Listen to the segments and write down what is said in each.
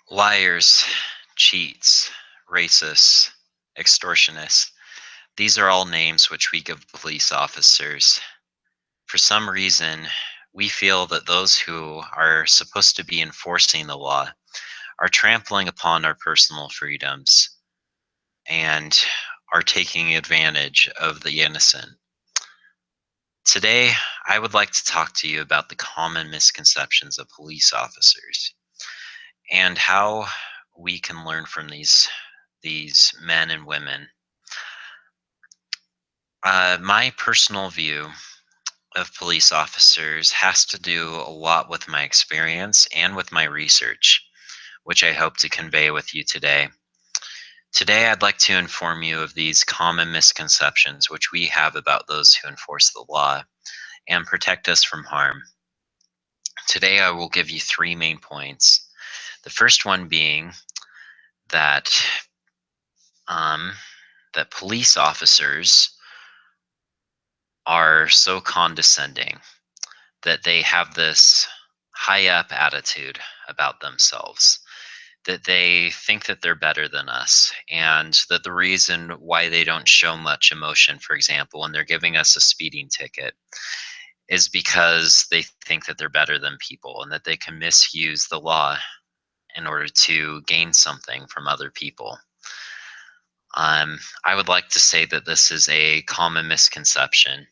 Liars, cheats, racists, extortionists. These are all names which we give police officers. For some reason, we feel that those who are supposed to be enforcing the law are trampling upon our personal freedoms and are taking advantage of the innocent. Today, I would like to talk to you about the common misconceptions of police officers and how we can learn from these men and women. My personal view of police officers has to do a lot with my experience and with my research, which I hope to convey with you today. Today, I'd like to inform you of these common misconceptions which we have about those who enforce the law and protect us from harm. Today, I will give you three main points. The first one being that um, that police officers are so condescending, that they have this high up attitude about themselves, that they think that they're better than us, and that the reason why they don't show much emotion, for example, when they're giving us a speeding ticket, is because they think that they're better than people and that they can misuse the law in order to gain something from other people. I would like to say that this is a common misconception.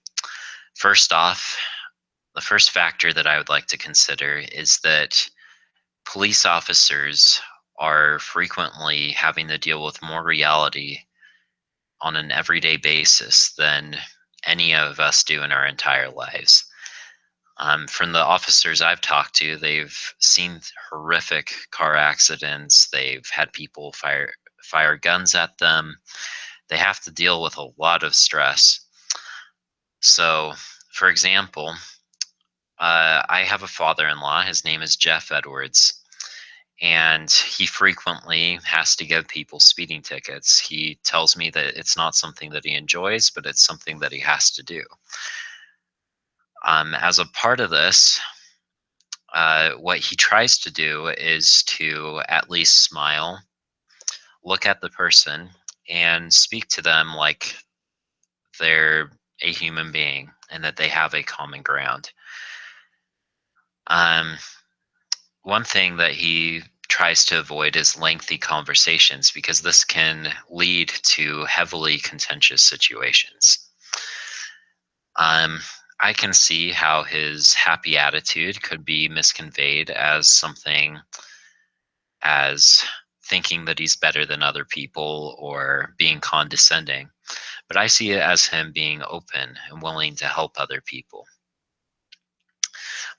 First off, the first factor that I would like to consider is that police officers are frequently having to deal with more reality on an everyday basis than any of us do in our entire lives. From the officers I've talked to, they've seen horrific car accidents. They've had people fire guns at them. They have to deal with a lot of stress. So, for example, I have a father-in-law. His name is Jeff Edwards, and he frequently has to give people speeding tickets. He tells me that it's not something that he enjoys, but it's something that he has to do. As a part of this, what he tries to do is to at least smile, look at the person, and speak to them like they're a human being and that they have a common ground. Um, One thing that he tries to avoid is lengthy conversations because this can lead to heavily contentious situations. Um, I can see how his happy attitude could be misconveyed as something as thinking that he's better than other people or being condescending, but I see it as him being open and willing to help other people.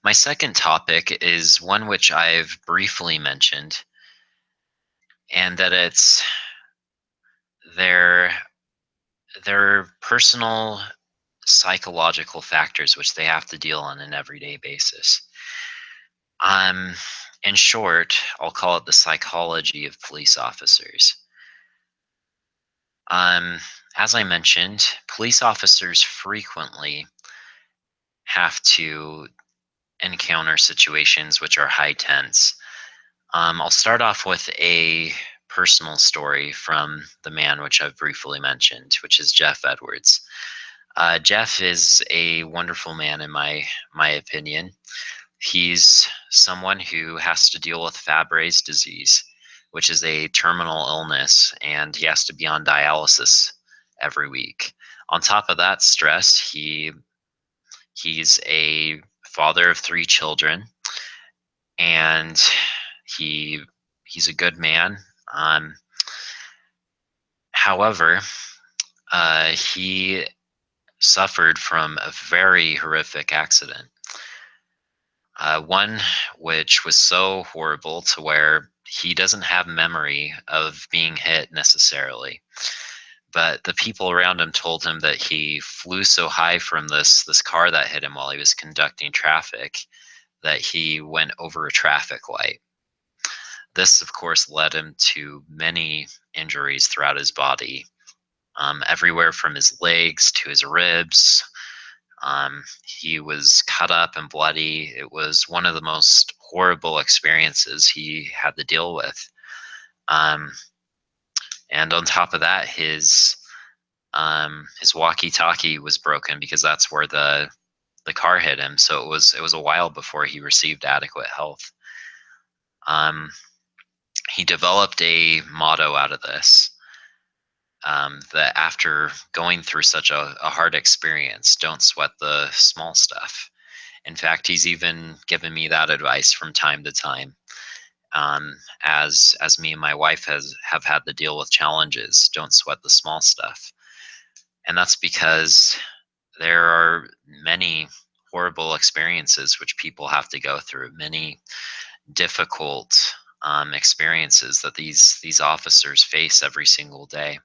My second topic is one which I've briefly mentioned, and that it's their their personal psychological factors which they have to deal on an everyday basis. Um, in short, I'll call it the psychology of police officers. Um, as I mentioned, police officers frequently have to encounter situations which are high tense. I'll start off with a personal story from the man which I've briefly mentioned, which is Jeff Edwards. Jeff is a wonderful man in my opinion. He's someone who has to deal with Fabry's disease, which is a terminal illness, and he has to be on dialysis every week. On top of that stress, he's a father of three children, and he he's a good man. Um, However, he suffered from a very horrific accident. One which was so horrible to where he doesn't have memory of being hit necessarily, but the people around him told him that he flew so high from this car that hit him while he was conducting traffic that he went over a traffic light. This, of course, led him to many injuries throughout his body, everywhere from his legs to his ribs, He was cut up and bloody. It was one of the most horrible experiences he had to deal with. Um, and on top of that, his walkie-talkie was broken because that's where the car hit him. So it was a while before he received adequate help. Um, he developed a motto out of this, that after going through such a hard experience, don't sweat the small stuff. In fact, he's even given me that advice from time to time. As me and my wife have had to deal with challenges, don't sweat the small stuff. And that's because there are many horrible experiences which people have to go through, many difficult experiences that these officers face every single day.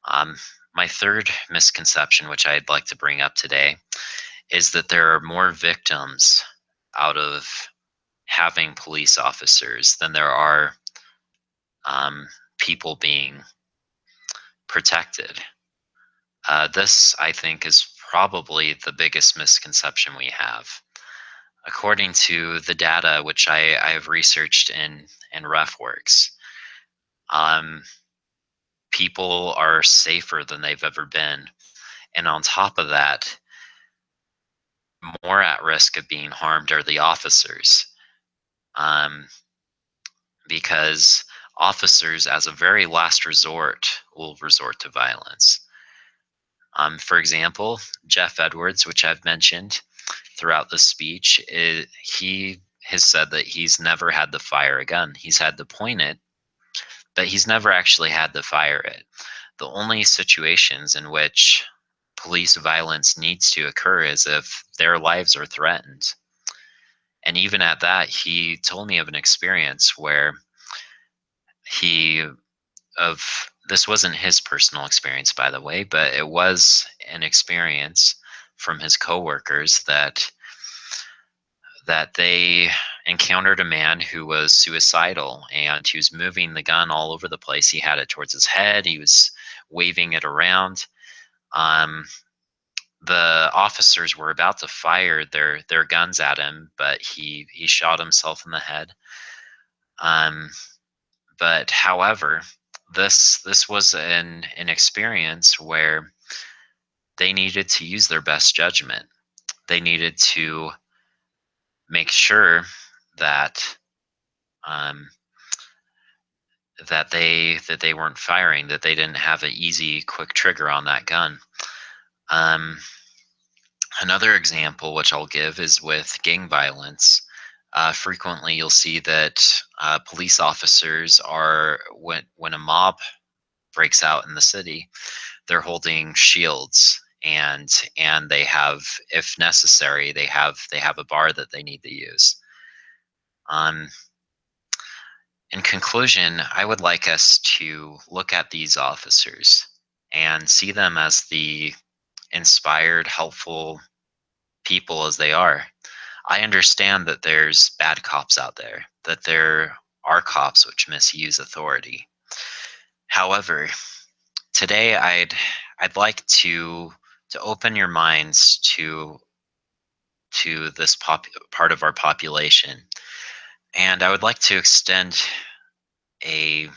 Um, my third misconception, which I'd like to bring up today, is that there are more victims out of having police officers than there are um, people being protected. This, I think, is probably the biggest misconception we have. According to the data which I have researched in RefWorks, um, people are safer than they've ever been. And on top of that, more at risk of being harmed are the officers. Um, because officers, as a very last resort, will resort to violence. For example, Jeff Edwards, which I've mentioned throughout the speech, he has said that he's never had to fire a gun. He's had to point it, but he's never actually had to fire it. The only situations in which police violence needs to occur is if their lives are threatened. And even at that, he told me of an experience where he of this wasn't his personal experience, by the way, but it was an experience from his coworkers that they encountered a man who was suicidal, and he was moving the gun all over the place. He had it towards his head, he was waving it around. um, the officers were about to fire their guns at him, but he shot himself in the head. um, but however, this was an experience where they needed to use their best judgment. They needed to make sure that um, that they weren't firing, that they didn't have an easy, quick trigger on that gun. Um, Another example, which I'll give, is with gang violence. Frequently, you'll see that police officers are when a mob breaks out in the city, they're holding shields, and they have, if necessary, they have a bar that they need to use. Um, in conclusion, I would like us to look at these officers and see them as the inspired, helpful people as they are. I understand that there's bad cops out there, that there are cops which misuse authority. However, today I'd like to open your minds to this part of our population, and I would like to extend a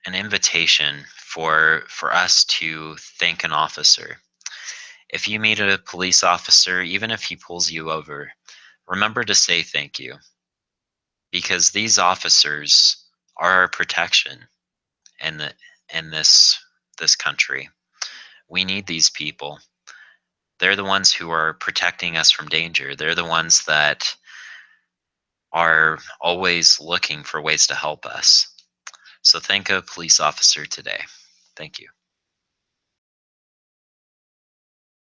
an invitation for us to thank an officer. If you meet a police officer, even if he pulls you over, remember to say thank you, because these officers are our protection in this country. We need these people. They're the ones who are protecting us from danger. They're the ones that are always looking for ways to help us. So thank a police officer today. Thank you.